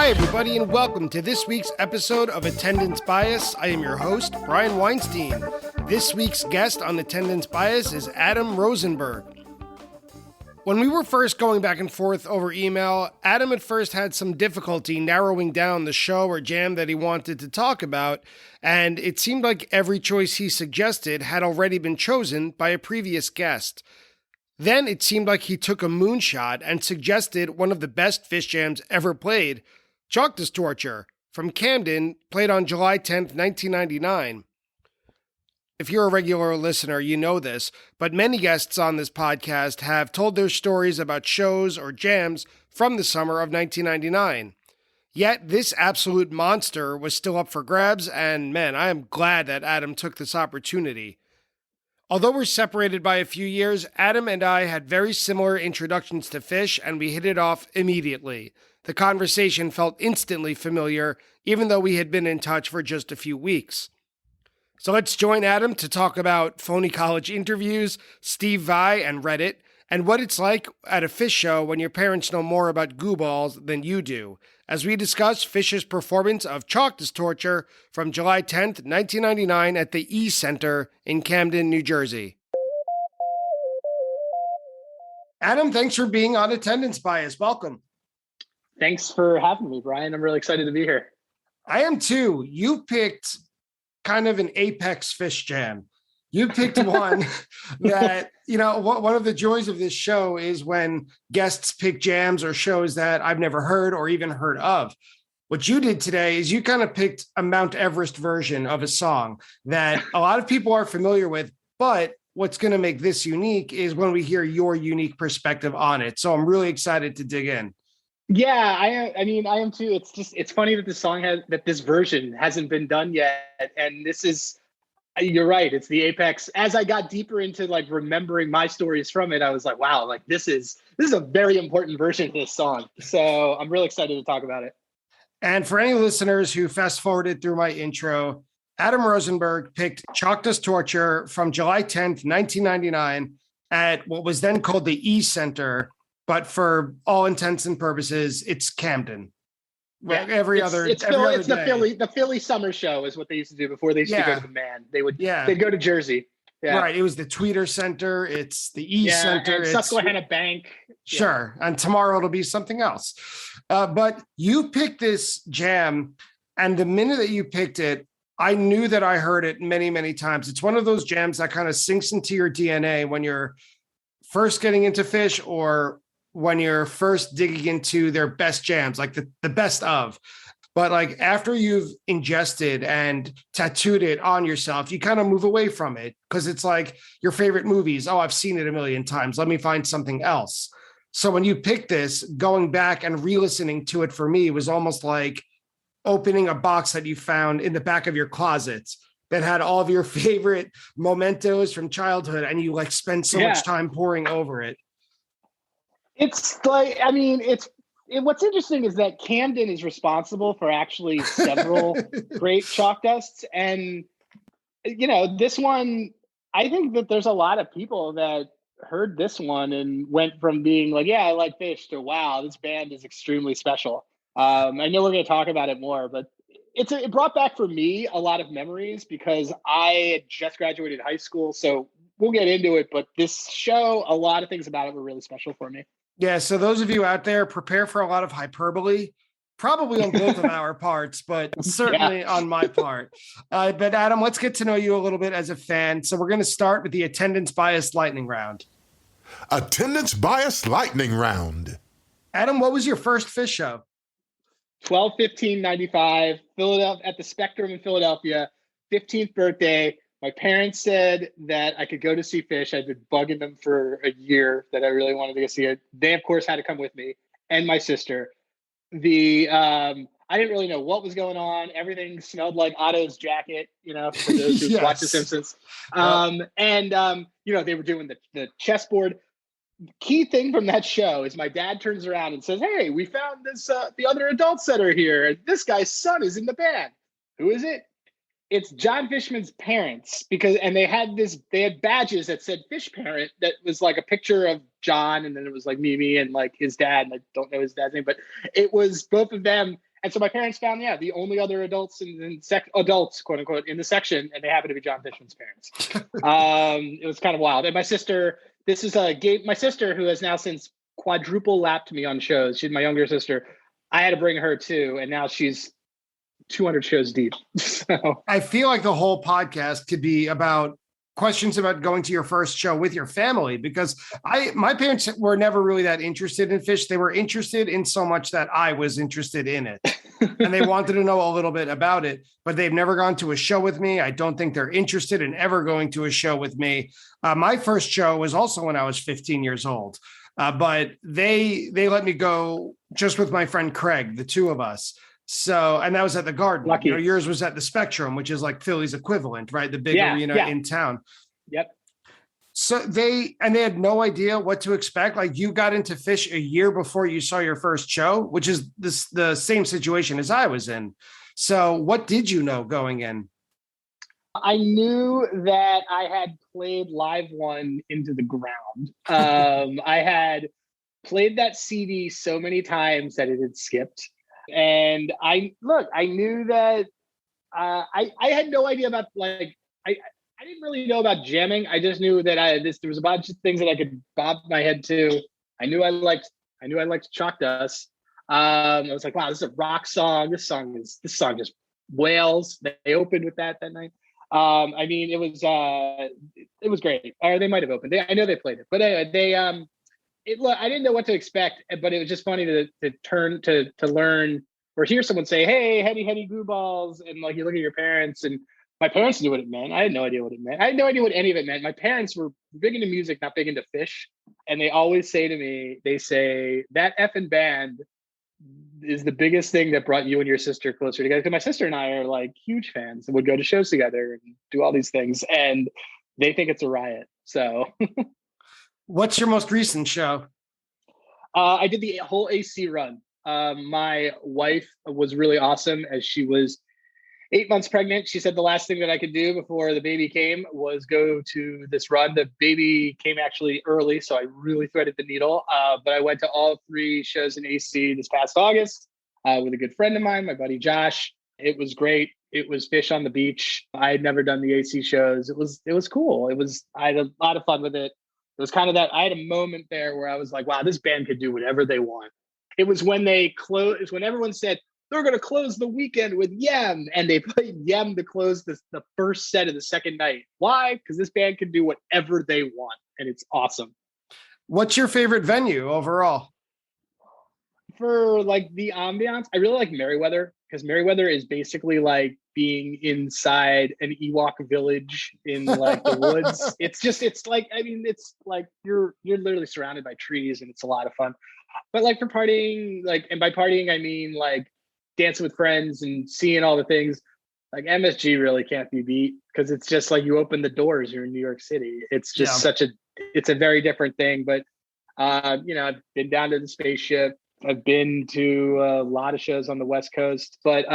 Hi, everybody, and welcome to this week's episode of Attendance Bias. I am your host, Brian Weinstein. This week's guest on Attendance Bias is Adam Rosenberg. When we were first going back and forth over email, Adam at first had some difficulty narrowing down the show or jam that he wanted to talk about, and it seemed like every choice he suggested had already been chosen by a previous guest. Then it seemed like he took a moonshot and suggested one of the best Phish jams ever played, Chalkdust Torture, from Camden, played on July 10th, 1999. If you're a regular listener, you know this, but many guests on this podcast have told their stories about shows or jams from the summer of 1999. Yet this absolute monster was still up for grabs, and man, I am glad that Adam took this opportunity. Although we're separated by a few years, Adam and I had very similar introductions to Phish, and we hit it off immediately. The conversation felt instantly familiar, even though we had been in touch for just a few weeks. So let's join Adam to talk about phony college interviews, Steve Vai and Reddit, and what it's like at a Phish show when your parents know more about goo balls than you do, as we discuss Phish's performance of Chalkdust Torture from July 10th, 1999 at the E Center in Camden, New Jersey. Adam, thanks for being on Attendance Bias. Welcome. Thanks for having me, Brian. I'm really excited to be here. I am too. You picked kind of an apex Phish jam. You picked one that, one of the joys of this show is when guests pick jams or shows that I've never heard or even heard of. What you did today is you kind of picked a Mount Everest version of a song that a lot of people are familiar with, but what's going to make this unique is when we hear your unique perspective on it. So I'm really excited to dig in. Yeah, I am too. It's funny that this version hasn't been done yet. And you're right. It's the apex. As I got deeper into like remembering my stories from it, I was like, wow, like this is a very important version of this song. So I'm really excited to talk about it. And for any listeners who fast forwarded through my intro, Adam Rosenberg picked Chalkdust Torture from July 10th, 1999 at what was then called the E Center. But for all intents and purposes, it's Camden. Yeah, the Philly summer show is what they used to do before they used to go to the Man. They'd go to Jersey. Yeah. Right. It was the Tweeter Center. It's the E Center. And Susquehanna Bank. Sure. Yeah. And tomorrow it'll be something else. But you picked this jam, and the minute that you picked it, I knew that I heard it many, many times. It's one of those jams that kind of sinks into your DNA when you're first getting into Phish or when you're first digging into their best jams, like the best of. But like after you've ingested and tattooed it on yourself, you kind of move away from it because it's like your favorite movies. Oh, I've seen it a million times. Let me find something else. So when you picked this, going back and re-listening to it for me was almost like opening a box that you found in the back of your closet that had all of your favorite mementos from childhood, and you like spend so much time poring over it. It's like, what's interesting is that Camden is responsible for actually several great Chalkdusts. And, this one, I think that there's a lot of people that heard this one and went from being like, yeah, I like Phish to, wow, this band is extremely special. I know we're going to talk about it more, but it brought back for me a lot of memories because I had just graduated high school. So we'll get into it. But this show, a lot of things about it were really special for me. Yeah, so those of you out there, prepare for a lot of hyperbole, probably on both of our parts, but certainly on my part. But Adam, let's get to know you a little bit as a fan. So we're going to start with the Attendance Bias Lightning Round. Attendance Bias Lightning Round. Adam, what was your first Phish show? 12/15/95, Philadelphia, at the Spectrum in Philadelphia, 15th birthday. My parents said that I could go to see Phish. I'd been bugging them for a year that I really wanted to go see it. They, of course, had to come with me and my sister. I didn't really know what was going on. Everything smelled like Otto's jacket, for those who watch The Simpsons. They were doing the chessboard. Key thing from that show is my dad turns around and says, hey, we found this, the other adults that are here. This guy's son is in the band. Who is it? It's John Fishman's parents, and they had badges that said Phish parent that was like a picture of John, and then it was like Mimi and like his dad, and I don't know his dad's name, but it was both of them. And so my parents found, the only other adults adults, quote unquote, in the section, and they happen to be John Fishman's parents. It was kind of wild. And my sister, my sister, who has now since quadruple lapped me on shows. She's my younger sister. I had to bring her too, and now she's 200 shows deep. So I feel like the whole podcast could be about questions about going to your first show with your family, because my parents were never really that interested in Phish. They were interested in so much that I was interested in it. And they wanted to know a little bit about it, but they've never gone to a show with me. I don't think they're interested in ever going to a show with me. My first show was also when I was 15 years old. But they let me go just with my friend Craig, the two of us. So, and that was at the Garden. Lucky. Yours was at the Spectrum, which is like Philly's equivalent, right? The big arena in town. Yep. So they had no idea what to expect. Like, you got into Phish a year before you saw your first show, which is the same situation as I was in. So what did you know going in? I knew that I had played Live One into the ground. I had played that CD so many times that it had skipped. And I knew that I had no idea about, like, I didn't really know about jamming. I just knew that there was a bunch of things that I could bob my head to. I knew I liked Chalkdust. I was like, wow, this is a rock song. This song just wails. They opened with that night. I mean, it was great. Or they might have opened. I know they played it, but anyway, I didn't know what to expect, but it was just funny to learn or hear someone say, "Hey, heady goo balls," and like you look at your parents, and my parents knew what it meant. I had no idea what it meant. I had no idea what any of it meant. My parents were big into music, not big into Phish, and they always say to me, they say, "That effing band is the biggest thing that brought you and your sister closer together." Because my sister and I are like huge fans and would go to shows together and do all these things, and they think it's a riot. So. What's your most recent show? I did the whole AC run. My wife was really awesome as she was 8 months pregnant. She said the last thing that I could do before the baby came was go to this run. The baby came actually early, so I really threaded the needle. But I went to all 3 shows in AC this past August with a good friend of mine, my buddy Josh. It was great. It was Phish on the beach. I had never done the AC shows. It was cool. I had a lot of fun with it. It was kind of that I had a moment there where I was like, wow, this band could do whatever they want. It was when they closed, when everyone said they're going to close the weekend with Yem, and they played Yem to close the first set of the second night. Why? Because this band can do whatever they want, and it's awesome. What's your favorite venue overall? For like the ambiance, I really like Merriweather, because Merriweather is basically like being inside an Ewok village in like the woods. It's like you're literally surrounded by trees, and it's a lot of fun. But like for partying, and by partying I mean like dancing with friends and seeing all the things, like MSG really can't be beat, because it's just like you open the doors, you're in New York City. It's just it's a very different thing. But I've been down to the Spaceship. I've been to a lot of shows on the West Coast, but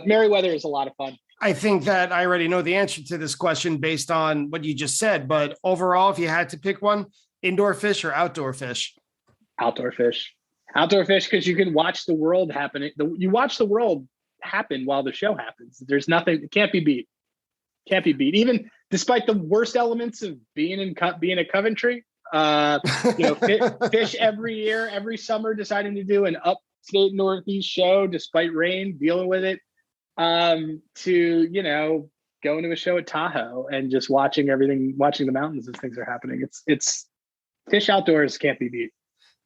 Merriweather is a lot of fun. I think that I already know the answer to this question based on what you just said, but overall, if you had to pick one, indoor Phish or outdoor Phish? Outdoor Phish. Outdoor Phish, because you can watch the world happen. You watch the world happen while the show happens. There's nothing, it can't be beat. Can't be beat. Even despite the worst elements of being at Coventry, Phish every year, every summer, deciding to do an upstate Northeast show despite rain, dealing with it, to going to a show at Tahoe and just watching the mountains as things are happening. It's Phish outdoors can't be beat.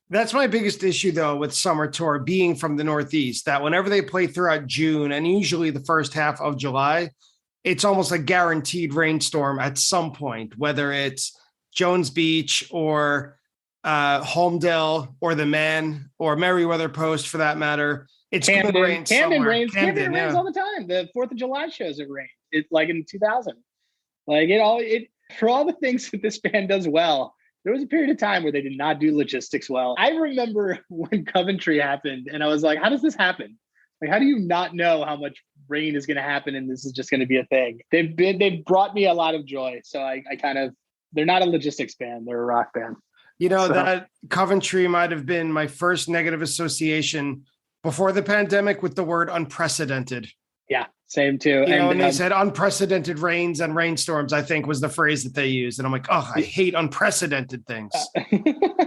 That's my biggest issue, though, with Summer Tour being from the Northeast, that whenever they play throughout June and usually the first half of July, it's almost a guaranteed rainstorm at some point, whether it's Jones Beach or Holmdel or the Man or Merriweather Post, for that matter. It's Camden. going to rain Camden somewhere. rains. Camden rains all the time. The 4th of July shows it rained. It's like in 2000. Like it for all the things that this band does well, there was a period of time where they did not do logistics well. I remember when Coventry happened, and I was like, how does this happen? Like, how do you not know how much rain is going to happen and this is just going to be a thing? They've brought me a lot of joy. So I kind of, they're not a logistics band. They're a rock band. That Coventry might have been my first negative association before the pandemic with the word unprecedented. Yeah, same too. And they said unprecedented rains and rainstorms, I think was the phrase that they used. And I'm like, oh, I hate unprecedented things.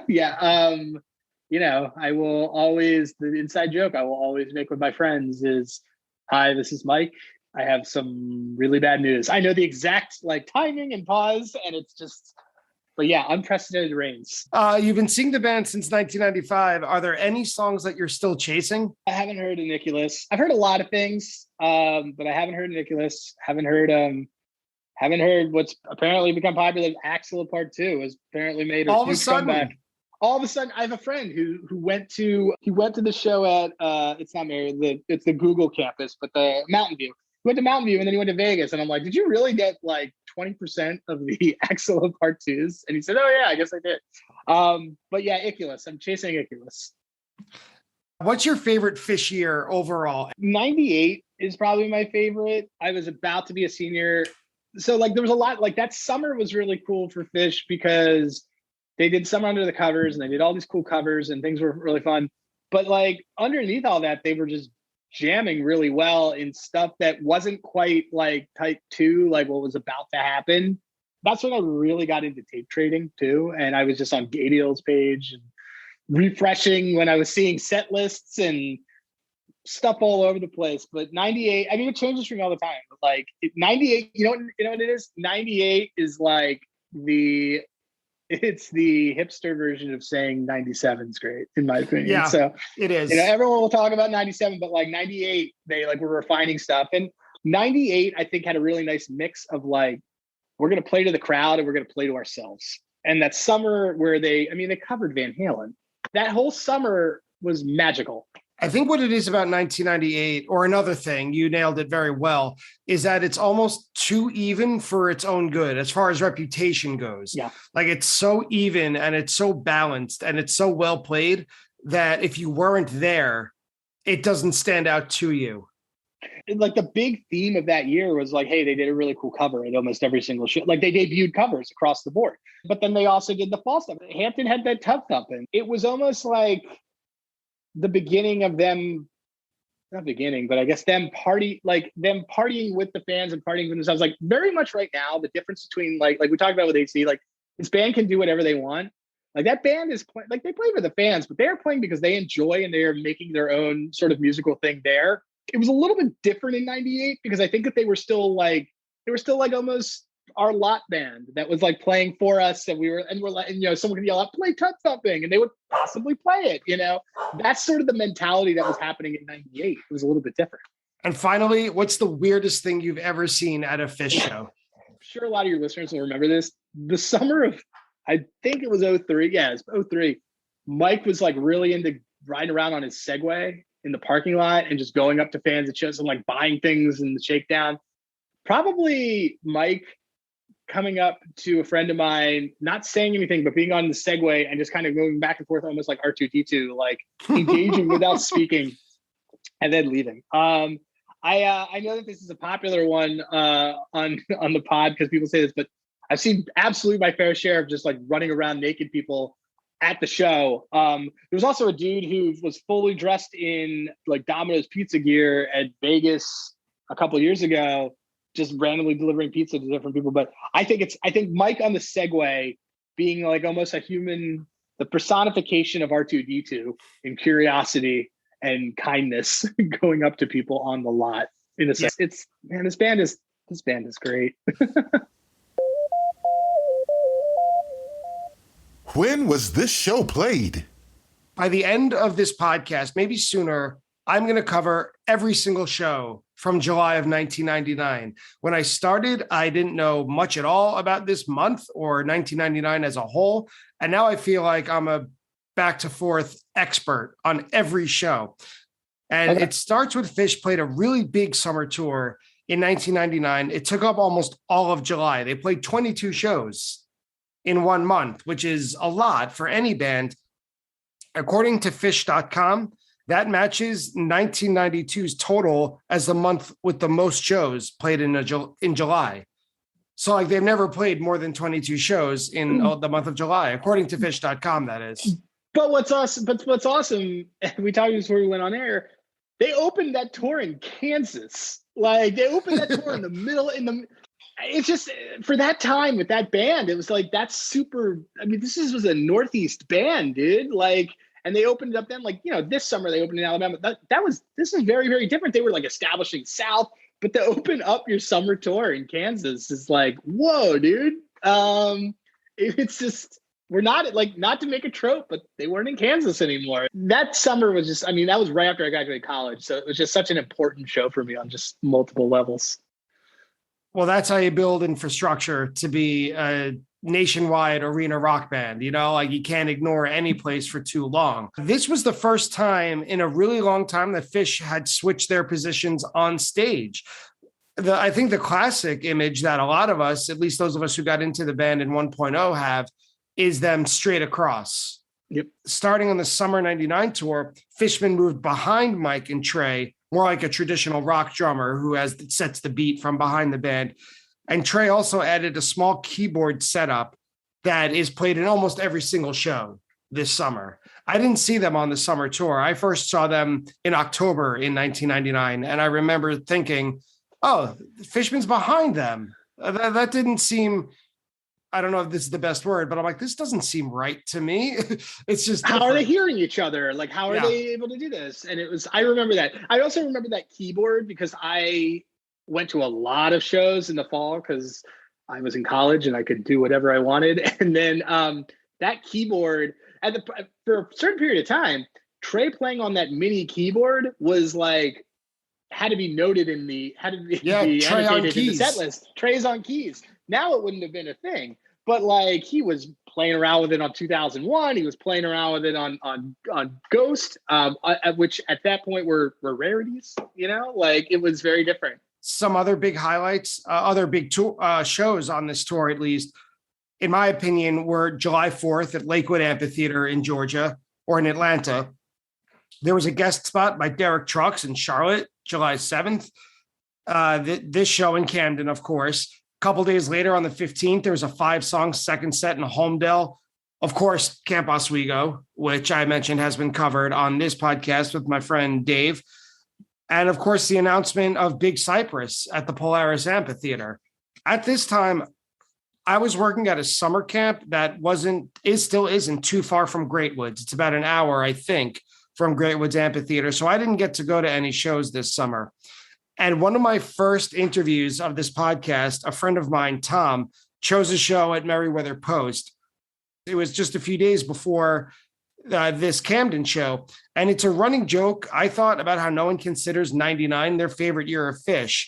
Yeah. I will always, the inside joke I will always make with my friends is, hi, this is Mike. I have some really bad news. I know the exact timing and pause, and it's just, but yeah, unprecedented rains. You've been seeing the band since 1995. Are there any songs that you're still chasing? I haven't heard of Nicholas. I've heard a lot of things, but I haven't heard Nicholas. Haven't heard what's apparently become popular. Axel Part 2 has apparently made a huge comeback. All of a sudden, I have a friend who went to the show at it's not Mary, it's the Google campus, but the Mountain View. He went to Mountain View and then he went to Vegas, and I'm like, did you really get 20% of the Axel Part 2s? And he said, oh yeah, I guess I did. But yeah, Iculus. I'm chasing Iculus. What's your favorite Phish year overall? 98 is probably my favorite. I was about to be a senior, so there was a lot. That summer was really cool for Phish because they did Summer Under the Covers and they did all these cool covers and things were really fun. But underneath all that, they were just jamming really well in stuff that wasn't quite type 2, what was about to happen. That's when I really got into tape trading too. And I was just on Gadiel's page and refreshing when I was seeing set lists and stuff all over the place. But 98, I mean, it changes for me all the time. But 98, you know what it is? 98 is it's the hipster version of saying 97 is great, in my opinion. Yeah, so it is. Everyone will talk about 97, but 98, they were refining stuff. And 98, I think, had a really nice mix of we're going to play to the crowd and we're going to play to ourselves. And that summer where they covered Van Halen. That whole summer was magical. I think what it is about 1998, or another thing, you nailed it very well, is that it's almost too even for its own good as far as reputation goes. Yeah. It's so even and it's so balanced and it's so well played that if you weren't there, it doesn't stand out to you. The big theme of that year was hey, they did a really cool cover at almost every single show. They debuted covers across the board, but then they also did the fall stuff. Hampton had that Tub Thumping. It was almost the beginning of them, not beginning, but I guess them partying with the fans and partying with themselves. Very much right now, the difference between like we talked about with AC, this band can do whatever they want. That band is they play for the fans, but they're playing because they enjoy and they're making their own sort of musical thing there. It was a little bit different in 98 because I think that they were still almost our lot band that was playing for us, and we're someone could yell out, play Tub Thumping, and they would possibly play it. That's sort of the mentality that was happening in 98. It was a little bit different. And finally, what's the weirdest thing you've ever seen at a Phish show? I'm sure a lot of your listeners will remember this. The summer of, I think it was 03. Yeah, it's 03. Mike was really into riding around on his Segway in the parking lot and just going up to fans at shows and buying things in the shakedown. Probably Mike coming up to a friend of mine, not saying anything, but being on the Segway and just kind of going back and forth, almost like R2-D2, engaging without speaking, and then leaving. I know that this is a popular one on the pod because people say this, but I've seen absolutely my fair share of just running around naked people at the show. There was also a dude who was fully dressed in Domino's pizza gear at Vegas a couple of years ago, just randomly delivering pizza to different people. But I think Mike on the Segway being almost a human, the personification of R2-D2 in curiosity and kindness, going up to people on the lot. In a sense, this band is great. When was this show played? By the end of this podcast, maybe sooner, I'm going to cover every single show from July of 1999. When I started, I didn't know much at all about this month or 1999 as a whole. And now I feel like I'm a back to forth expert on every show. And It starts with Phish played a really big summer tour in 1999. It took up almost all of July. They played 22 shows in 1 month, which is a lot for any band. According to Phish.com, that matches 1992's total as the month with the most shows played in July. So they've never played more than 22 shows in the month of July, according to Phish.com, that is. But what's awesome, we talked before we went on air, they opened that tour in Kansas. Like they opened that tour in the middle, it's just for that time with that band, it was like, that's super, I mean, was a Northeast band, dude. Like, and they opened it up then, like, this summer they opened in Alabama. This is very, very different. They were like establishing South, but to open up your summer tour in Kansas is like, whoa, dude. It's just, we're not like, not to make a trope, but they weren't in Kansas anymore. That summer was just, I mean, that was right after I graduated college. So it was just such an important show for me on just multiple levels. Well, that's how you build infrastructure to be a nationwide arena rock band. Like you can't ignore any place for too long. This was the first time in a really long time that Phish had switched their positions on stage. I think the classic image that a lot of us, at least those of us who got into the band in 1.0 have, is them straight across. Yep. Starting on the summer 99 tour, Fishman moved behind Mike and Trey, more like a traditional rock drummer who sets the beat from behind the band. And Trey also added a small keyboard setup that is played in almost every single show this summer. I didn't see them on the summer tour. I first saw them in October in 1999. And I remember thinking, oh, Fishman's behind them. That didn't seem, I don't know if this is the best word, but I'm like, this doesn't seem right to me. It's just different. How are they hearing each other? Like, how are they able to do this? And I remember that. I also remember that keyboard because I went to a lot of shows in the fall because I was in college and I could do whatever I wanted. And then that keyboard for a certain period of time, Trey playing on that mini keyboard was like, had to be noted in the Trey on keys. In the set list. Trey's on keys. Now it wouldn't have been a thing, but like he was playing around with it on 2001. He was playing around with it on Ghost, which at that point were rarities. Like it was very different. Some other big highlights, other big shows on this tour, at least in my opinion, were July 4th at Lakewood Amphitheater in Georgia or in Atlanta. There was a guest spot by Derek Trucks in Charlotte, July 7th. This show in Camden, of course. A couple days later on the 15th, there was a 5-song second set in Homedale. Of course, Camp Oswego, which I mentioned has been covered on this podcast with my friend Dave. And of course, the announcement of Big Cypress at the Polaris Amphitheater. At this time, I was working at a summer camp that still isn't too far from Great Woods. It's about an hour, I think, from Great Woods Amphitheater. So I didn't get to go to any shows this summer. And one of my first interviews of this podcast, a friend of mine, Tom, chose a show at Meriwether Post. It was just a few days before this Camden show. And it's a running joke, I thought, about how no one considers 99 their favorite year of Phish.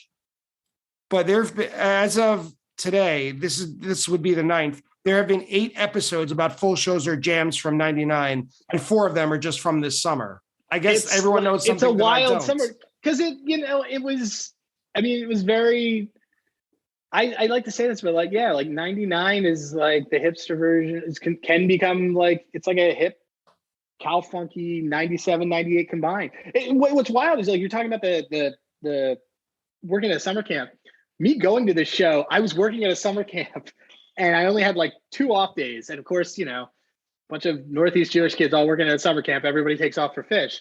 But as of today, this would be the 9th. There have been 8 episodes about full shows or jams from 99, and 4 of them are just from this summer. I guess everyone knows something. It's a wild summer because it was very. I like to say this, but like 99 is like the hipster version. Can become like it's like a hip, cow funky 97, 98 combined. What's wild is like you're talking about the working at a summer camp. Me going to this show, I was working at a summer camp. And I only had like 2 off days. And of course, a bunch of Northeast Jewish kids all working at a summer camp. Everybody takes off for Phish.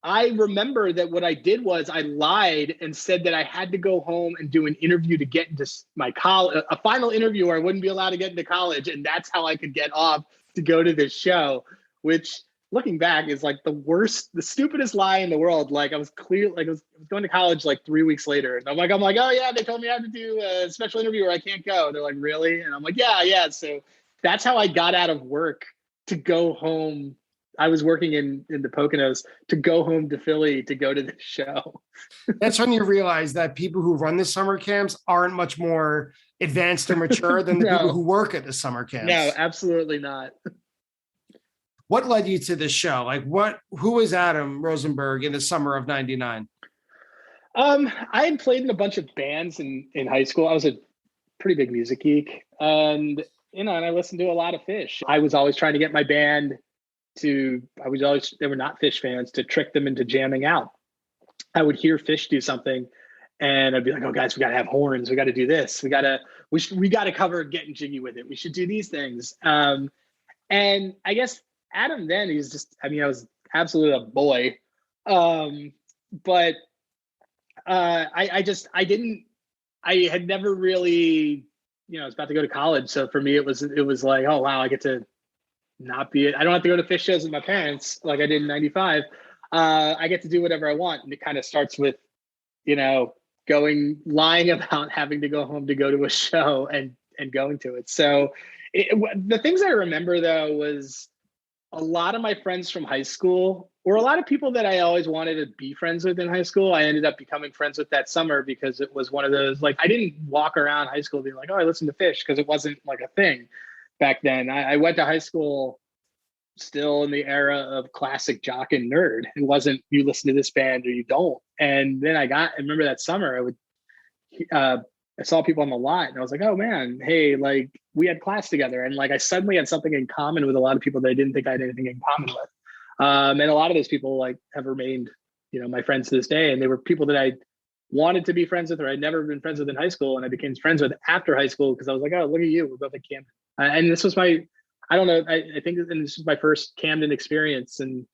I remember that what I did was I lied and said that I had to go home and do an interview to get into my college, a final interview where I wouldn't be allowed to get into college. And that's how I could get off to go to this show, which looking back is like the stupidest lie in the world. Like I was going to college like 3 weeks later and I'm like, oh yeah, they told me I have to do a special interview or I can't go. They're like, really? And I'm like, yeah. So that's how I got out of work to go home. I was working in the Poconos to go home to Philly to go to the show. That's when you realize that people who run the summer camps aren't much more advanced or mature than the people who work at the summer camps. No, absolutely not. What led you to this show? Like who was Adam Rosenberg in the summer of 99? I had played in a bunch of bands in high school. I was a pretty big music geek and I listened to a lot of Phish. I was always trying to get my band they were not Phish fans, to trick them into jamming out. I would hear Phish do something and I'd be like, oh guys, we got to have horns. We got to do this. We got to cover Getting Jiggy with It. We should do these things. And I guess Adam then, he's just, I mean, I was absolutely a boy. But I had never really, I was about to go to college. So for me, it was like, oh, wow, I get to not be, I don't have to go to Phish shows with my parents like I did in 95. I get to do whatever I want. And it kind of starts with, lying about having to go home to go to a show and going to it. So the things I remember though was a lot of my friends from high school, or a lot of people that I always wanted to be friends with in high school, I ended up becoming friends with that summer because it was one of those, like, I didn't walk around high school being like, oh, I listen to Phish, because it wasn't like a thing back then. I went to high school still in the era of classic jock and nerd. It wasn't you listen to this band or you don't. And then I remember that summer I saw people on the lot and I was like, oh man, hey, like we had class together. And like, I suddenly had something in common with a lot of people that I didn't think I had anything in common with. And a lot of those people like have remained, my friends to this day. And they were people that I wanted to be friends with, or I'd never been friends with in high school. And I became friends with after high school because I was like, oh, look at you. We're both at Camden. And this was I think this was my first Camden experience, and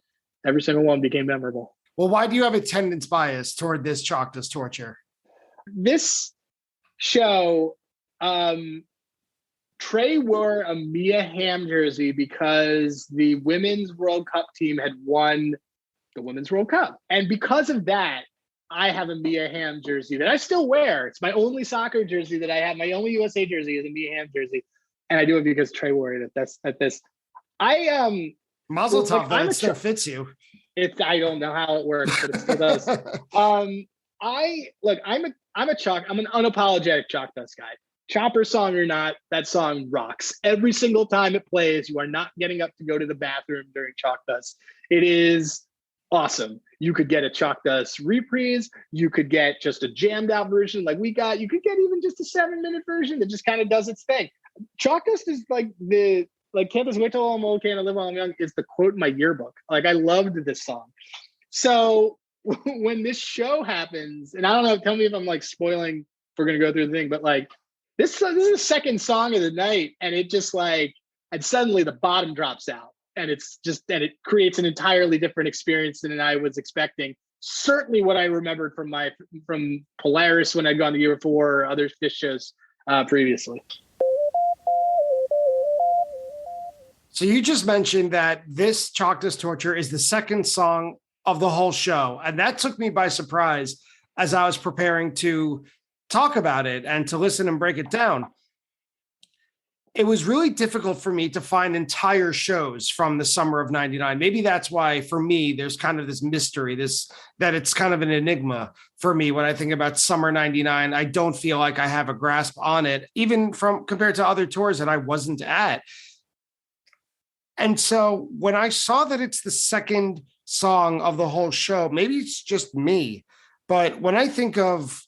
every single one became memorable. Well, why do you have attendance bias toward this Chalkdust Torture? This show, Trey wore a Mia Hamm jersey because the Women's World Cup team had won the Women's World Cup. And because of that, I have a Mia Hamm jersey that I still wear. It's my only soccer jersey that I have. My only USA jersey is a Mia Hamm jersey. And I do it because Trey wore it at this. Mazel tov, that it still fits you. I don't know how it works, but it still does. I'm an unapologetic Chalkdust guy. Chopper song or not, that song rocks. Every single time it plays, you are not getting up to go to the bathroom during Chalkdust. It is awesome. You could get a Chalkdust reprise. You could get just a jammed out version like we got. You could get even just a 7-minute version that just kind of does its thing. Chalkdust is Can't This Wait Till I'm Old, Can't I Live While I'm Young is the quote in my yearbook. Like, I loved this song. So when this show happens, and I don't know, tell me if I'm like spoiling if we're going to go through the thing, but like this is the second song of the night, and it just like, and suddenly the bottom drops out, and it creates an entirely different experience than I was expecting. Certainly what I remembered from Polaris when I'd gone the year before, or other Phish shows previously. So you just mentioned that this Chalkdust Torture is the second song of the whole show. And that took me by surprise as I was preparing to talk about it and to listen and break it down. It was really difficult for me to find entire shows from the summer of 99. Maybe that's why, for me, there's kind of this mystery, that it's kind of an enigma for me when I think about summer 99. I don't feel like I have a grasp on it, even compared to other tours that I wasn't at. And so when I saw that it's the second song of the whole show, maybe it's just me, but when I think of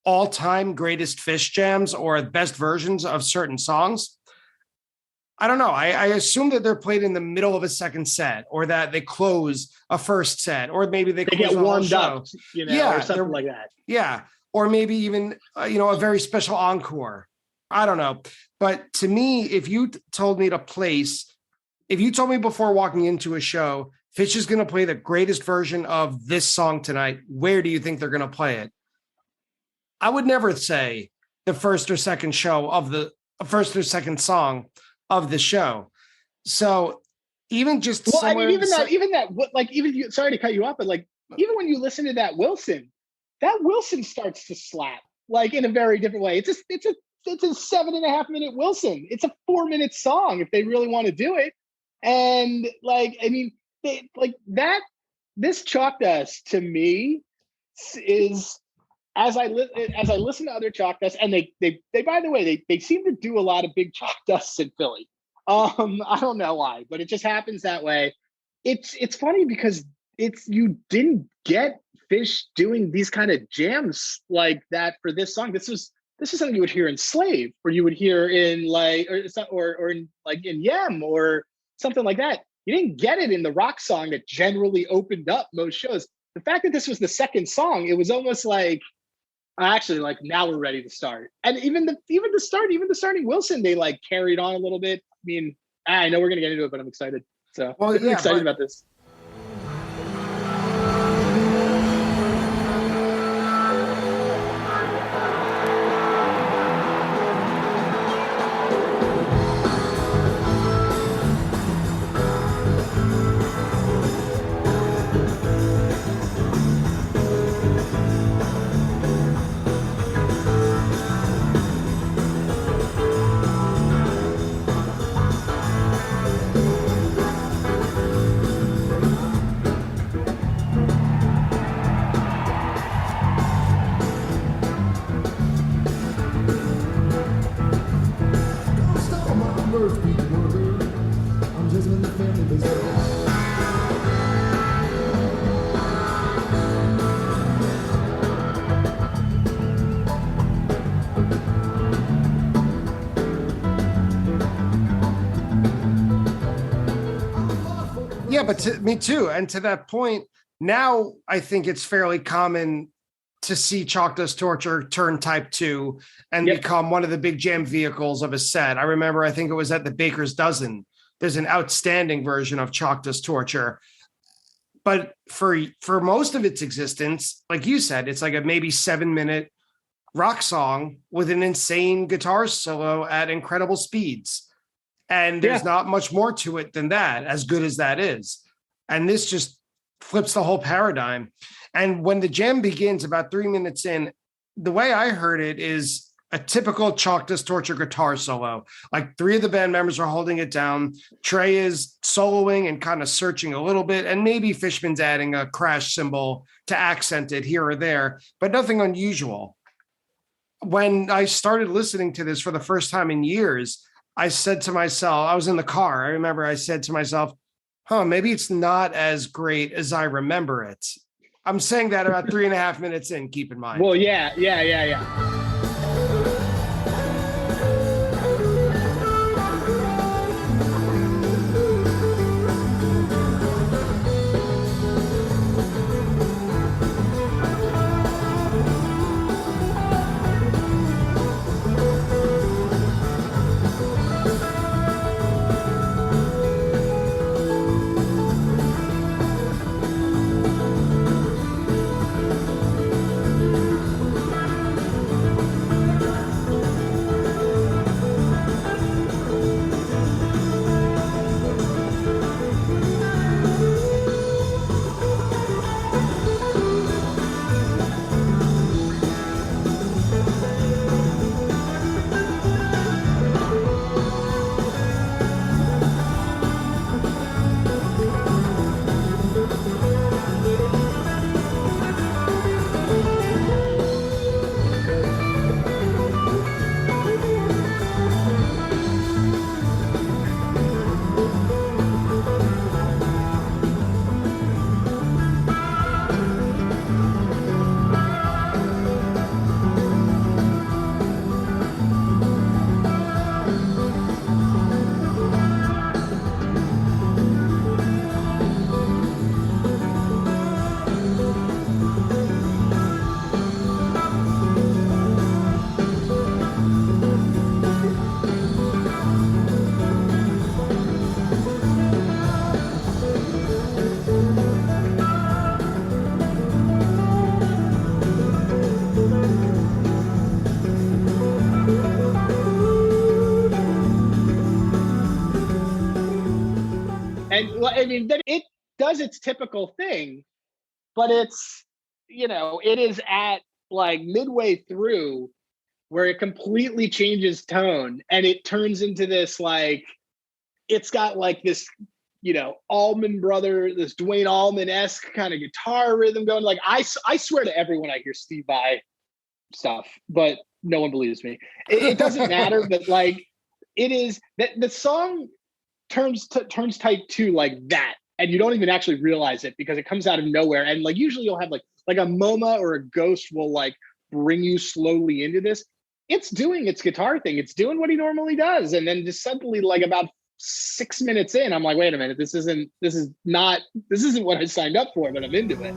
all-time greatest Phish jams or best versions of certain songs, I don't know. I assume that they're played in the middle of a second set, or that they close a first set, or maybe they get warmed up, or something like that. Yeah. Or maybe even, a very special encore. I don't know. But to me, if you told me before walking into a show, Phish is going to play the greatest version of this song tonight, where do you think they're going to play it? I would never say the first or second song of the show. So even just sorry to cut you off, but like, even when you listen to that Wilson starts to slap like in a very different way. It's a 7.5 minute Wilson. It's a 4-minute song if they really want to do it. And like, I mean, this Chalkdust to me is, as I listen to other Chalkdust, and they by the way, they seem to do a lot of big Chalkdusts in Philly. I don't know why, but it just happens that way. It's funny because you didn't get Phish doing these kind of jams like that for this song. This is something you would hear in Slave, or you would hear in or in like in Yem or something like that. You didn't get it in the rock song that generally opened up most shows. The fact that this was the second song, it was almost like, actually, like, now we're ready to start. And even the starting Wilson, they like carried on a little bit. I mean, I know we're gonna get into it, but I'm excited. So Well, I'm excited about this. Yeah, but me too. And to that point, now I think it's fairly common to see Chalkdust Torture turn type 2 and become one of the big jam vehicles of a set. I remember, I think it was at the Baker's Dozen. There's an outstanding version of Chalkdust Torture. But for most of its existence, like you said, it's like a maybe 7-minute rock song with an insane guitar solo at incredible speeds. And there's not much more to it than that, as good as that is. And this just flips the whole paradigm. And when the jam begins about 3 minutes in, the way I heard it is a typical Chalkdust Torture guitar solo. Like 3 of the band members are holding it down. Trey is soloing and kind of searching a little bit. And maybe Fishman's adding a crash cymbal to accent it here or there, but nothing unusual. When I started listening to this for the first time in years, I said to myself, I was in the car. I remember I said to myself, maybe it's not as great as I remember it. I'm saying that about 3.5 minutes in, keep in mind. Well, yeah. And I mean, it does its typical thing, but it's, it is at like midway through where it completely changes tone and it turns into this, like, it's got like this, Allman Brother, this Dwayne Allman-esque kind of guitar rhythm going. Like, I swear to everyone I hear Steve Vai stuff, but no one believes me. It doesn't matter, but like, it is that the song turns type 2 like that, and you don't even actually realize it because it comes out of nowhere. And like, usually you'll have like a MoMA or a Ghost will like bring you slowly into this. It's doing its guitar thing. It's doing what he normally does. And then just suddenly, like about 6 minutes in, I'm like, wait a minute, this isn't what I signed up for, but I'm into it.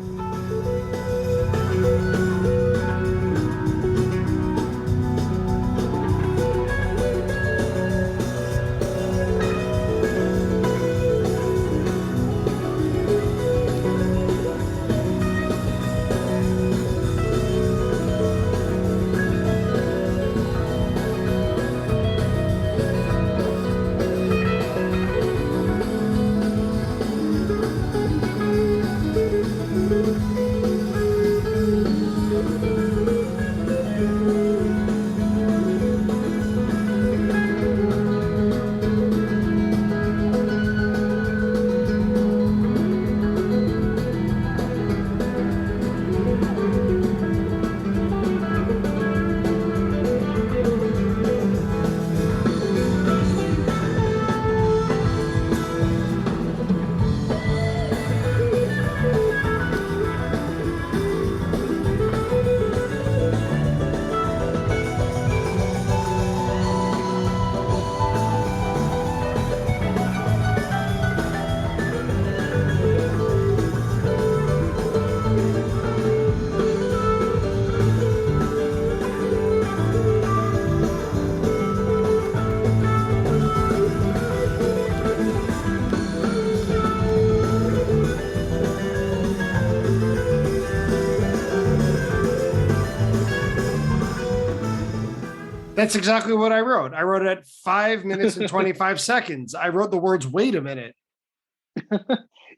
That's exactly what I wrote. I wrote it at 5 minutes and 25 seconds. I wrote the words, wait a minute.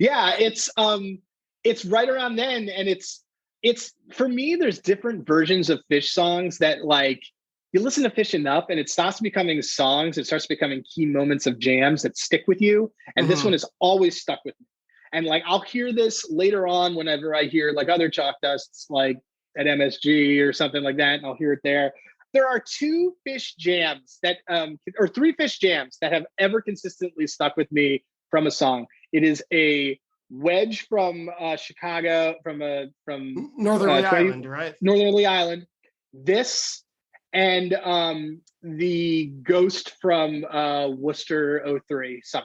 Yeah, it's right around then. And it's for me, there's different versions of Phish songs that like you listen to Phish enough and it stops becoming songs. It starts becoming key moments of jams that stick with you. And this one has always stuck with me. And like, I'll hear this later on whenever I hear like other Chalkdusts, like at MSG or something like that. And I'll hear it there. There are 2 Phish jams that, or 3 Phish jams that have ever consistently stuck with me from a song. It is a Wedge from Chicago, from Northern Ireland, right? Northern Island. This and the Ghost from Worcester 03 Summer,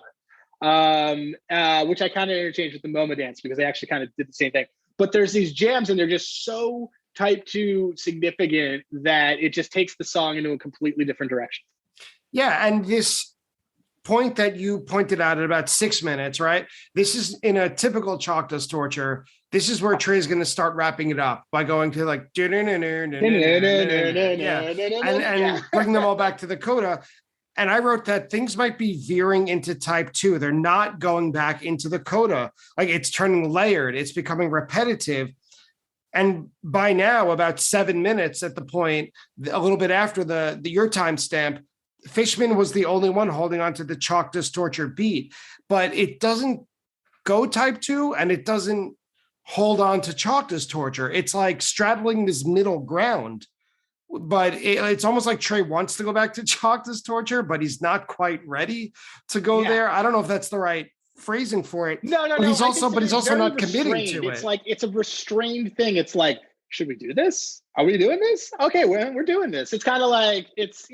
which I kind of interchanged with the MoMA dance because they actually kind of did the same thing. But there's these jams and they're just so type 2 significant that it just takes the song into a completely different direction. Yeah, and this point that you pointed out at about 6 minutes, right? This is in a typical Chalkdust Torture. This is where Trey's going to start wrapping it up by going to like, and bring them all back to the coda. And I wrote that things might be veering into type 2. They're not going back into the coda. Like it's turning layered. It's becoming repetitive. And by now, about 7 minutes at the point, a little bit after your timestamp, Fishman was the only one holding on to the Chalkdust Torture beat, but it doesn't go type 2 and it doesn't hold on to Chalkdust Torture. It's like straddling this middle ground, but it's almost like Trey wants to go back to Chalkdust Torture, but he's not quite ready to go there. I don't know if that's the right phrasing for it. No. But he's also not committing to it. It's like, it's a restrained thing. It's like, should we do this? Are we doing this? Okay, we're doing this. It's kind of like, it's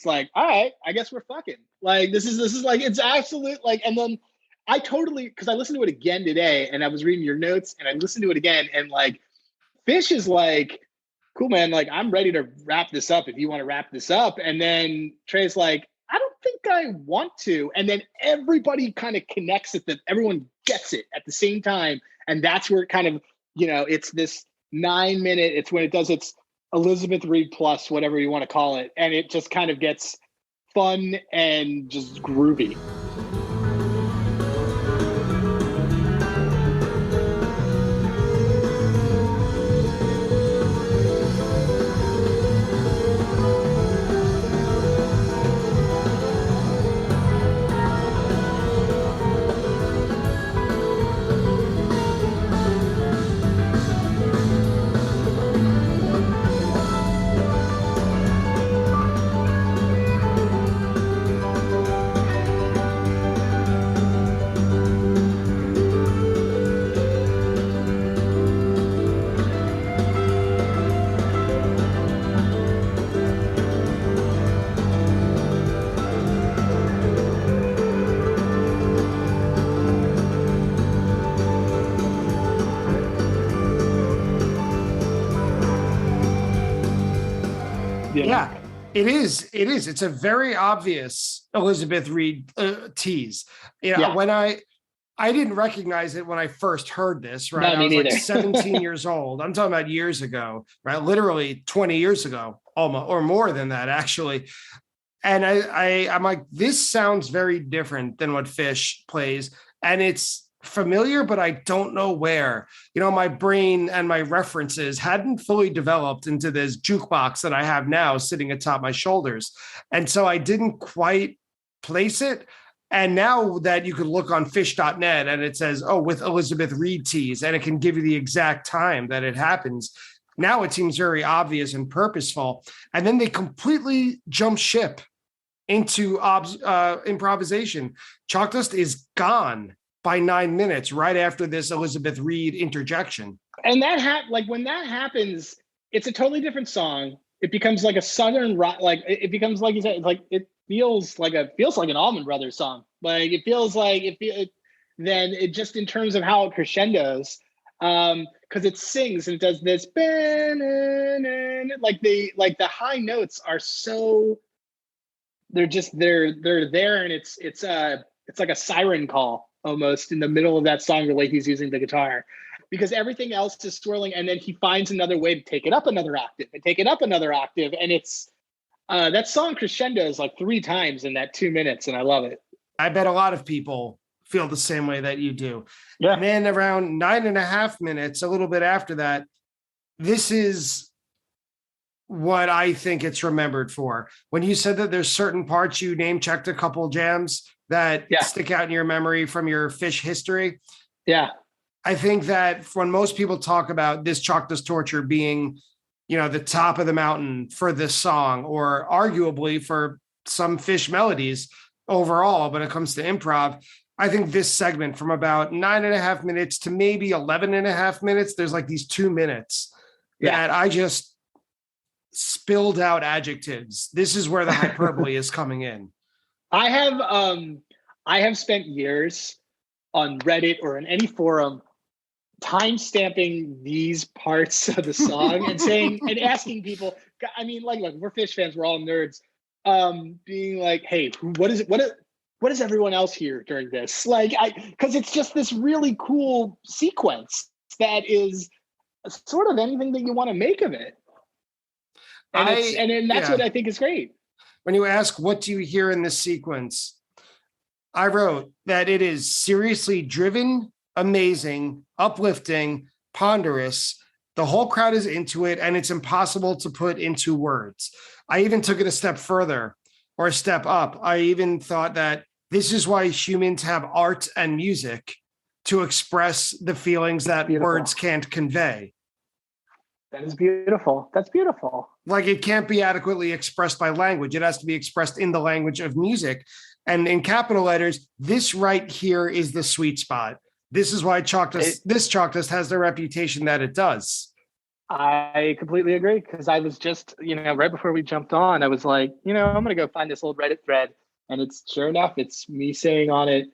like, all right, I guess we're fucking. Like, this is like, it's absolute, like, and then I totally, because I listened to it again today and I was reading your notes and I listened to it again and like, Phish is like, cool, man, like, I'm ready to wrap this up if you want to wrap this up. And then Trey's like, I don't think I want to. And then everybody kind of connects it, that everyone gets it at the same time. And that's where it kind of, it's this 9 minute, it's when it does its Elizabeth Reed plus, whatever you want to call it. And it just kind of gets fun and just groovy. Yeah, it is. It's a very obvious Elizabeth Reed tease. When I didn't recognize it when I first heard this, right? I was like 17 years old. I'm talking about years ago, right? Literally 20 years ago, almost, or more than that, actually. And I'm like, this sounds very different than what Phish plays. And it's familiar, but I don't know where. My brain and my references hadn't fully developed into this jukebox that I have now sitting atop my shoulders. And so I didn't quite place it. And now that you can look on Phish.net and it says, with Elizabeth Reed tease, and it can give you the exact time that it happens. Now it seems very obvious and purposeful. And then they completely jump ship into improvisation. Chalkdust is gone by 9 minutes right after this Elizabeth Reed interjection. And when that happens, it's a totally different song. It becomes like a Southern rock, like it becomes, like you said, like it feels like an Allman Brothers song. Like it feels like then it just, in terms of how it crescendos, because it sings and it does this, like the high notes are so, they're there, and it's like a siren call almost in the middle of that song, the way he's using the guitar, because everything else is swirling, and then he finds another way to take it up another octave and take it up another octave, and it's That song crescendos like 3 times in that 2 minutes, and I love it. I bet a lot of people feel the same way that you do. Yeah. And then around 9.5 minutes, a little bit after that, this is what I think it's remembered for. When you said that there's certain parts, you name checked a couple jams that stick out in your memory from your Phish history. Yeah. I think that when most people talk about this Chalkdust Torture being, the top of the mountain for this song, or arguably for some Phish melodies overall, when it comes to improv, I think this segment from about 9.5 minutes to maybe 11.5 minutes, there's like these 2 minutes that I just spilled out adjectives. This is where the hyperbole is coming in. I have spent years on Reddit or in any forum time stamping these parts of the song and saying and asking people, I mean, like we're Phish fans, we're all nerds, being like, hey, what does everyone else hear during this? Because it's just this really cool sequence that is sort of anything that you want to make of it. And that's what I think is great. When you ask, what do you hear in this sequence? I wrote that it is seriously driven, amazing, uplifting, ponderous. The whole crowd is into it, and it's impossible to put into words. I even took it a step further, or a step up. I even thought that this is why humans have art and music, to express the feelings that words can't convey. That is beautiful. That's beautiful. Like, it can't be adequately expressed by language. It has to be expressed in the language of music. And in capital letters, this right here is the sweet spot. This is why Chalkdust has the reputation that it does. I completely agree, because I was just, right before we jumped on, I was like, I'm going to go find this old Reddit thread. And it's sure enough, it's me saying on it,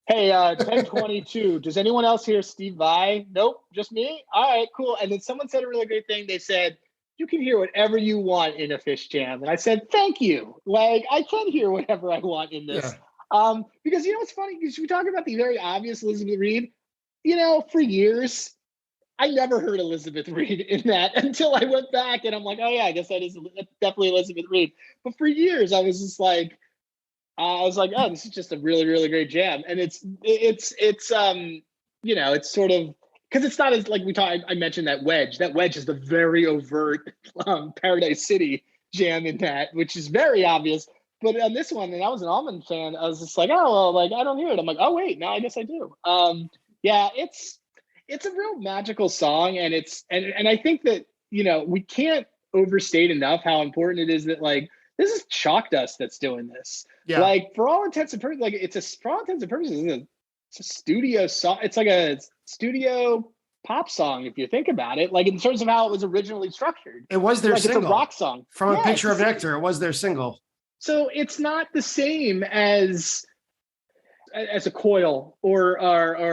hey, 1022, does anyone else hear Steve Vai? Nope, just me? All right, cool. And then someone said a really great thing. They said, you can hear whatever you want in a Phish jam. And I said, thank you. I can hear whatever I want in this. Yeah. Because, it's funny, because we talk about the very obvious Elizabeth Reed. For years, I never heard Elizabeth Reed in that until I went back and I'm like, oh yeah, I guess that's definitely Elizabeth Reed. But for years, I was just like, oh, this is just a really, really great jam. And it's sort of, because it's not as like I mentioned that Wedge. That Wedge is the very overt Paradise City jam in that, which is very obvious. But on this one, and I was an Almond fan, I was just like, oh, well, I don't hear it. I'm like, oh wait, now I guess I do. It's a real magical song, and and I think that we can't overstate enough how important it is that this is Chalkdust that's doing this. Yeah. For all intents and purposes, for all intents and purposes, it's a studio song. It's like a studio pop song, if you think about it. In terms of how it was originally structured, it was their single. It's a rock song from A Picture of Nectar. It was their single. So it's not the same as a Coil or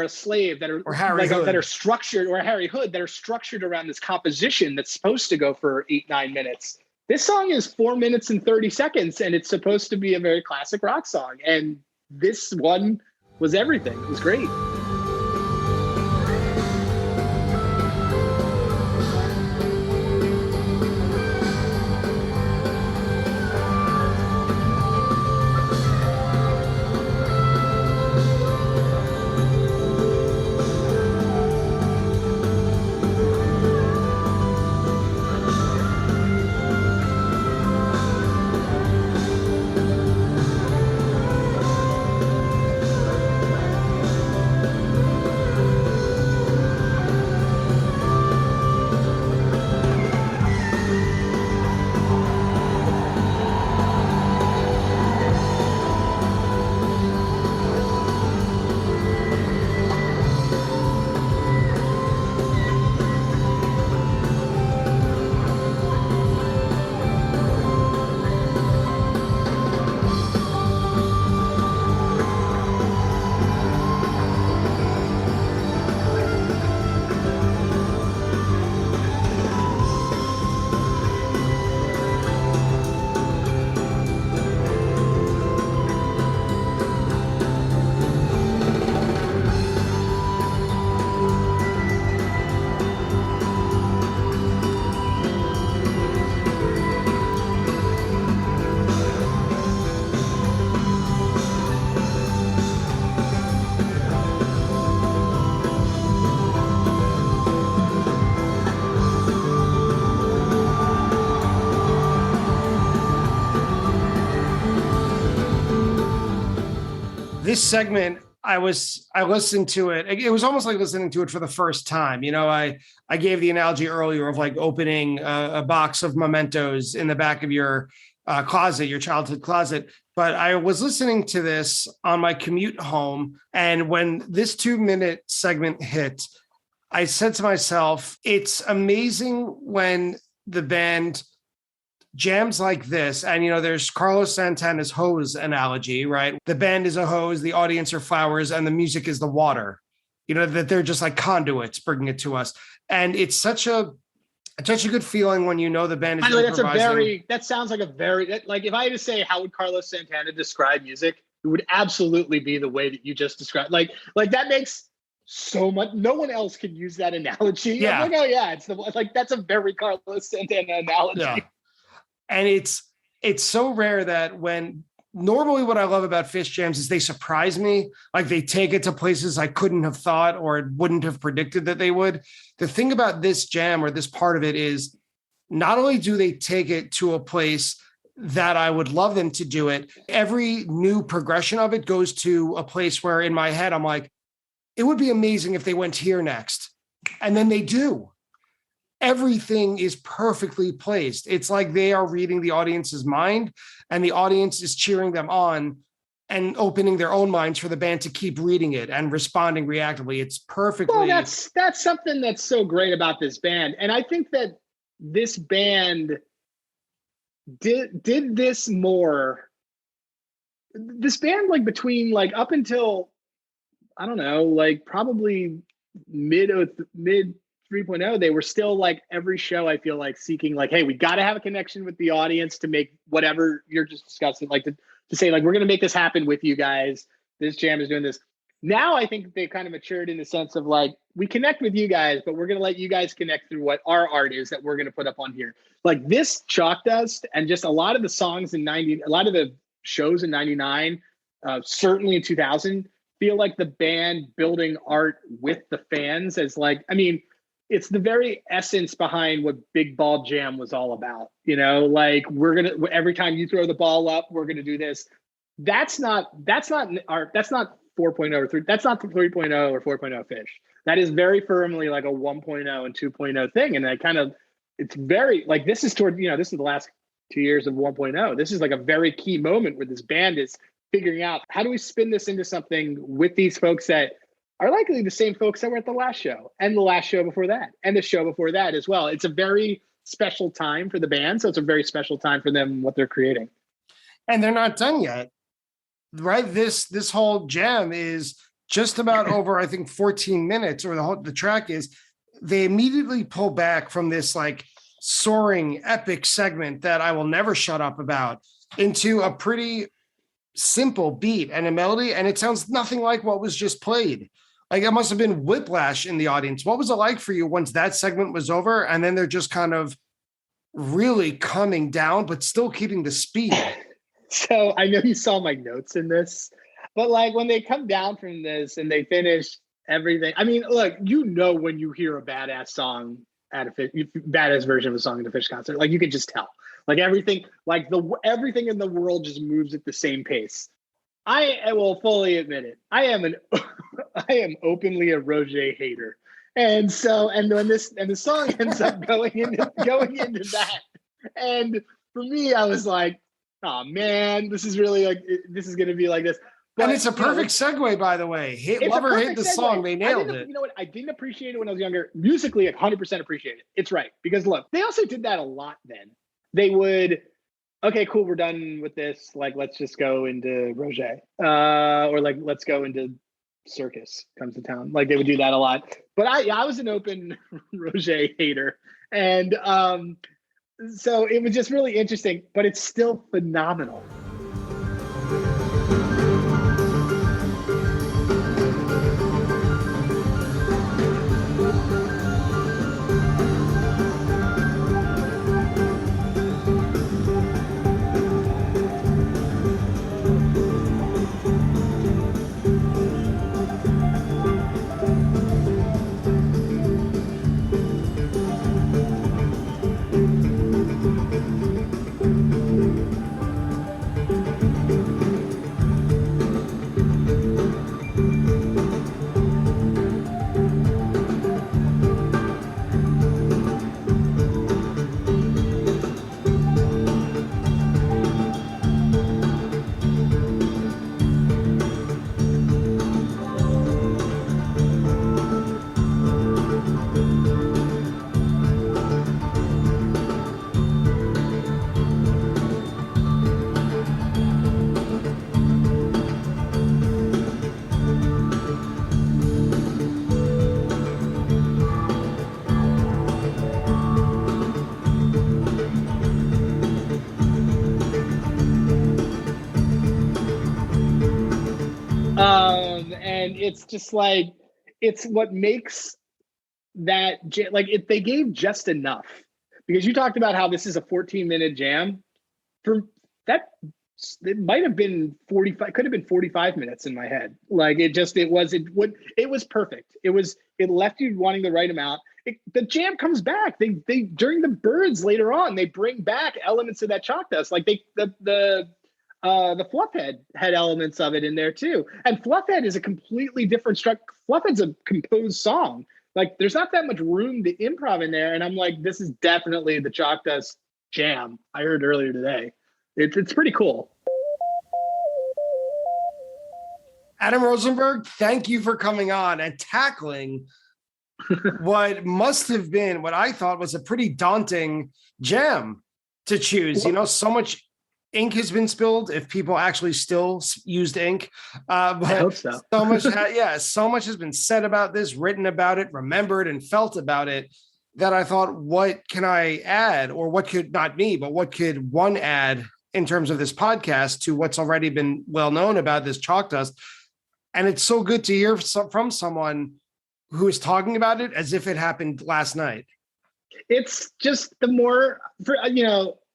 a Slave that are or Harry Hood. That are structured, or Harry Hood that are structured around this composition that's supposed to go for 8-9 minutes. This song is 4 minutes and 30 seconds, and it's supposed to be a very classic rock song. And this one was everything. It was great. This segment, I listened to it. It was almost like listening to it for the first time. You know, I gave the analogy earlier of like opening a box of mementos in the back of your closet, your childhood closet. But I was listening to this on my commute home. And when this 2-minute segment hit, I said to myself, it's amazing when the band jams like this. And, you know, there's Carlos Santana's hose analogy, right? The band is a hose, the audience are flowers, and the music is the water. You know, that they're just like conduits bringing it to us. And it's such a good feeling when you know the band is improvising. That sounds like like if I had to say, how would Carlos Santana describe music? It would absolutely be the way that you just described. Like that makes so much. No one else can use that analogy. Yeah. I'm like, oh yeah, that's a very Carlos Santana analogy. Yeah. And it's so rare that when normally what I love about Phish jams is they surprise me. Like they take it to places I couldn't have thought or wouldn't have predicted that they would. The thing about this jam or this part of it is not only do they take it to a place that I would love them to do it, every new progression of it goes to a place where in my head, I'm like, it would be amazing if they went here next. And then they do. Everything is perfectly placed. It's like they are reading the audience's mind and the audience is cheering them on and opening their own minds for the band to keep reading it and responding reactively. It's perfectly. Well, that's something that's so great about this band. And I think that this band did this more. This band, like between like up until, I don't know, like probably mid 3.0, they were still like every show, I feel like seeking like, hey, we got to have a connection with the audience to make whatever you're just discussing, like to say like, we're going to make this happen with you guys. This jam is doing this. Now I think they've kind of matured in the sense of like, we connect with you guys, but we're going to let you guys connect through what our art is that we're going to put up on here. Like this Chalkdust and just a lot of the songs in a lot of the shows in 99, certainly in 2000, feel like the band building art with the fans as like, I mean, it's the very essence behind what Big Ball Jam was all about. You know, like every time you throw the ball up, we're gonna do this. That's not 4.0 or 3. That's not the 3.0 or 4.0 Phish. That is very firmly like a 1.0 and 2.0 thing. And it's very like, this is the last 2 years of 1.0. This is like a very key moment where this band is figuring out, how do we spin this into something with these folks that are likely the same folks that were at the last show and the last show before that and the show before that as well. It's a very special time for the band. So it's a very special time for them, what they're creating. And they're not done yet, right? This whole jam is just about over, I think 14 minutes or the track is. They immediately pull back from this like soaring epic segment that I will never shut up about into a pretty simple beat and a melody. And it sounds nothing like what was just played. Like it must have been whiplash in the audience. What was it like for you once that segment was over and then they're just kind of really coming down, but still keeping the speed? So I know you saw my notes in this, but like when they come down from this and they finish everything, I mean, look, you know, when you hear a badass song at a badass version of a song at a Phish concert, like you could just tell, like everything, like everything in the world just moves at the same pace. I will fully admit it. I am openly a Roger hater. And so, and the song ends up going into that. And for me, I was like, oh man, this is really like, this is going to be like this. But, and it's a perfect segue, by the way. Love or hate the song, they nailed it. You know what? I didn't appreciate it when I was younger. Musically, 100% appreciate it. It's right. Because look, they also did that a lot then. They would, okay, cool, we're done with this. Like, let's just go into Roger. Or like, let's go into Circus Comes to Town. Like, they would do that a lot. But I was an open Roger hater. And so it was just really interesting, but it's still phenomenal. And it's just like, it's what makes that like, if they gave just enough, because you talked about how this is a 14-minute jam. For that, it might have been 45, could have been 45 minutes in my head. Like it was perfect. It left you wanting the right amount. The jam comes back. They during the Birds later on, they bring back elements of that Chalkdust. Like the Fluffhead had elements of it in there too. And Fluffhead is a completely different structure. Fluffhead's a composed song. Like there's not that much room to improv in there. And I'm like, this is definitely the Chalkdust jam I heard earlier today. It's pretty cool. Adam Rosenberg, thank you for coming on and tackling what must have been what I thought was a pretty daunting jam to choose. You know, so much ink has been spilled, if people actually still used ink. But I hope so. So much has been said about this, written about it, remembered and felt about it, that I thought, what can I add? Or what could, not me, but what could one add in terms of this podcast to what's already been well known about this Chalkdust? And it's so good to hear from someone who is talking about it as if it happened last night. It's just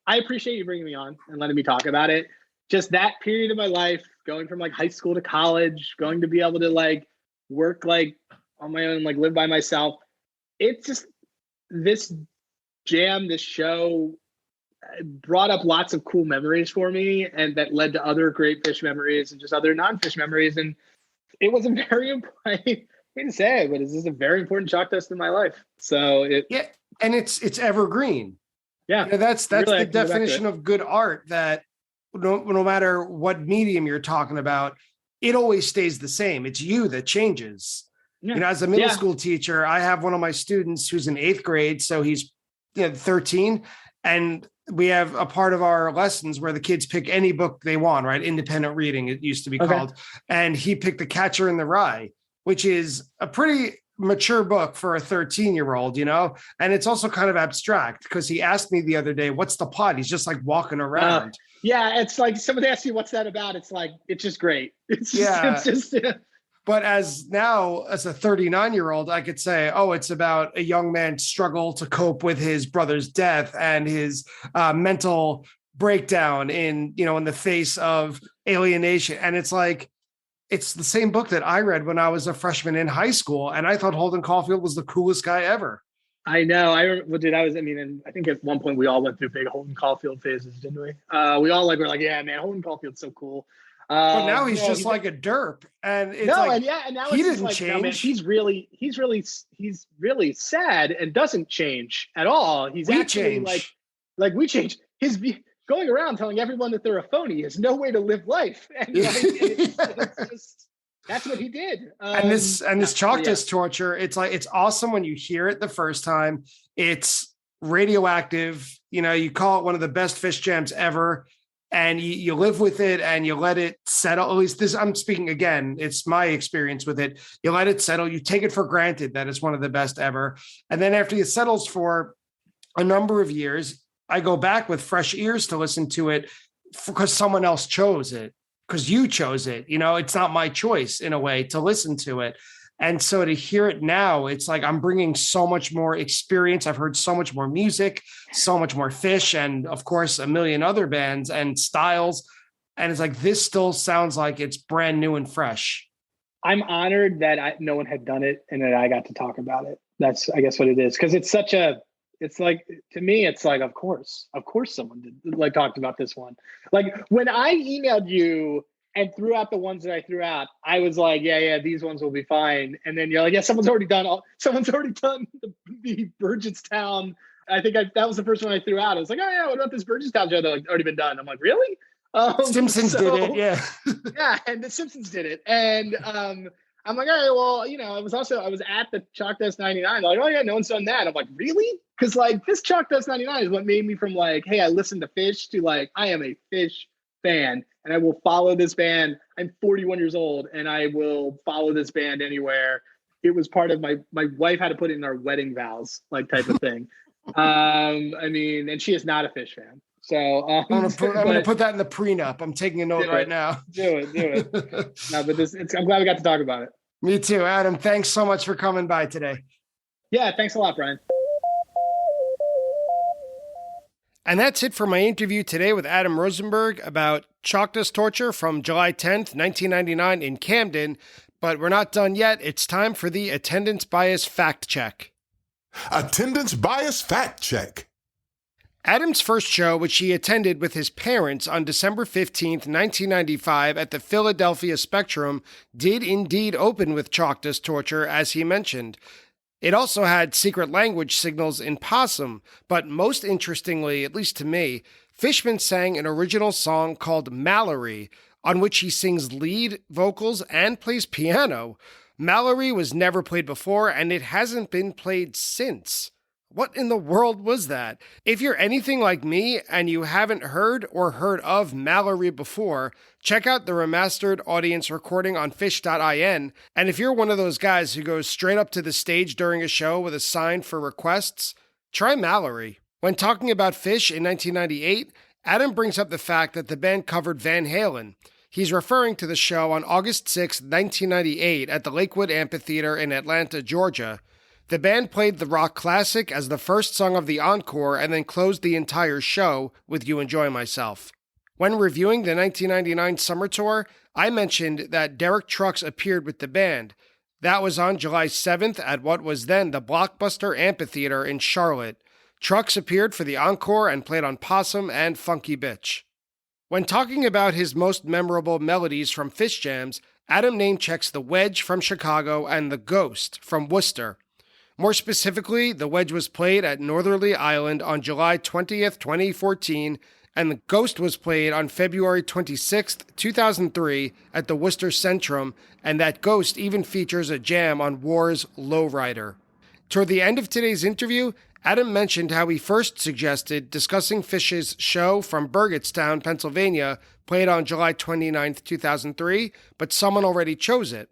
I appreciate you bringing me on and letting me talk about it. Just that period of my life, going from like high school to college, going to be able to like work like on my own, like live by myself. It's just this jam, this show brought up lots of cool memories for me, and that led to other great Phish memories and just other non-Phish memories. And it was a very important, I hate to say it, but it's just a very important Chalkdust in my life. So and it's evergreen. Yeah, that's really, the definition of good art, that no matter what medium you're talking about, it always stays the same. It's you that changes. Yeah. As a middle school teacher, I have one of my students who's in 8th grade. So he's 13. And we have a part of our lessons where the kids pick any book they want, right? Independent reading, it used to be called. And he picked The Catcher in the Rye, which is a pretty mature book for a 13-year-old, and it's also kind of abstract, because he asked me the other day, what's the plot? He's just like walking around. It's like somebody asks you what's that about, it's like, it's just great. It's just But as a 39-year-old, I could say, it's about a young man's struggle to cope with his brother's death and his mental breakdown in the face of alienation. And it's like, it's the same book that I read when I was a freshman in high school, and I thought Holden Caulfield was the coolest guy ever. I know. I think at one point we all went through big Holden Caulfield phases, didn't we? We all were like, yeah, man, Holden Caulfield's so cool. But now he's just like a derp, and it's and now he it's didn't like, change. No, man, he's really sad and doesn't change at all. He's we actually change. like we change. His going around telling everyone that they're a phony is no way to live life. And it's just, that's what he did. And this Chalkdust Torture, it's like, it's awesome when you hear it the first time. It's radioactive. You call it one of the best Phish jams ever, and you live with it and you let it settle. At least this, I'm speaking again, it's my experience with it. You let it settle. You take it for granted that it's one of the best ever. And then after it settles for a number of years, I go back with fresh ears to listen to it, because someone else chose it, because you chose it. It's not my choice in a way to listen to it. And so to hear it now, it's like I'm bringing so much more experience. I've heard so much more music, so much more Phish, and of course, a million other bands and styles. And it's like, this still sounds like it's brand new and fresh. I'm honored that no one had done it and that I got to talk about it. That's, I guess, what it is. Because it's like, to me, it's like, of course someone did, like, talked about this one. Like when I emailed you And throughout the ones that I threw out, I was like, yeah, these ones will be fine. And then you're like, yeah, someone's already done the Burgettstown. I think that was the first one I threw out. I was like, oh yeah, what about this Burgettstown show that already been done? I'm like, really? Simpsons did it, yeah. Yeah, and the Simpsons did it. And I'm like, all right, well, I was at the Chalkdust 99. Like, oh yeah, no one's done that. I'm like, really? Because like this Chalkdust 99 is what made me from like, hey, I listened to Phish to like, I am a Phish fan and I will follow this band. I'm 41 years old and I will follow this band anywhere. It was part of my wife had to put it in our wedding vows, like type of thing. And she is not a Phish fan. So I'm gonna put that in the prenup. I'm taking a note right now. Do it. No, but I'm glad we got to talk about it. Me too, Adam. Thanks so much for coming by today. Yeah, thanks a lot, Brian. And that's it for my interview today with Adam Rosenberg about Chalkdust Torture from July 10th, 1999 in Camden. But we're not done yet. It's time for the attendance bias fact check. Attendance bias fact check. Adam's first show, which he attended with his parents on December 15th, 1995 at the Philadelphia Spectrum, did indeed open with Chalkdust Torture, as he mentioned. It also had secret language signals in Possum, but most interestingly, at least to me, Fishman sang an original song called Mallory, on which he sings lead vocals and plays piano. Mallory was never played before, and it hasn't been played since. What in the world was that? If you're anything like me and you haven't heard or heard of Mallory before, check out the remastered audience recording on Phish.in. And if you're one of those guys who goes straight up to the stage during a show with a sign for requests, try Mallory. When talking about Phish in 1998, Adam brings up the fact that the band covered Van Halen. He's referring to the show on August 6, 1998 at the Lakewood Amphitheater in Atlanta, Georgia. The band played the rock classic as the first song of the encore and then closed the entire show with You Enjoy Myself. When reviewing the 1999 summer tour, I mentioned that Derek Trucks appeared with the band. That was on July 7th at what was then the Blockbuster Amphitheater in Charlotte. Trucks appeared for the encore and played on Possum and Funky Bitch. When talking about his most memorable melodies from Phish jams, Adam name-checks The Wedge from Chicago and The Ghost from Worcester. More specifically, The Wedge was played at Northerly Island on July 20th, 2014, and The Ghost was played on February 26th, 2003 at the Worcester Centrum, and that Ghost even features a jam on War's Lowrider. Toward the end of today's interview, Adam mentioned how he first suggested discussing Phish's show from Burgettstown, Pennsylvania, played on July 29th, 2003, but someone already chose it.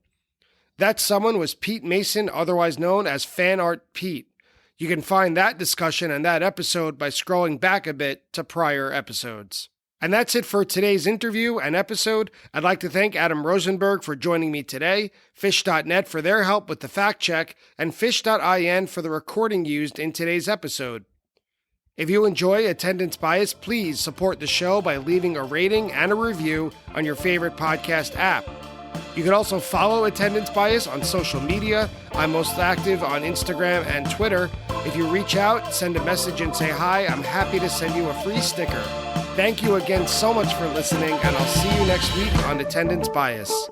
That someone was Pete Mason, otherwise known as Fan Art Pete. You can find that discussion and that episode by scrolling back a bit to prior episodes. And that's it for today's interview and episode. I'd like to thank Adam Rosenberg for joining me today, Phish.net for their help with the fact check, and Phish.in for the recording used in today's episode. If you enjoy Attendance Bias, please support the show by leaving a rating and a review on your favorite podcast app. You can also follow Attendance Bias on social media. I'm most active on Instagram and Twitter. If you reach out, send a message and say hi, I'm happy to send you a free sticker. Thank you again so much for listening, and I'll see you next week on Attendance Bias.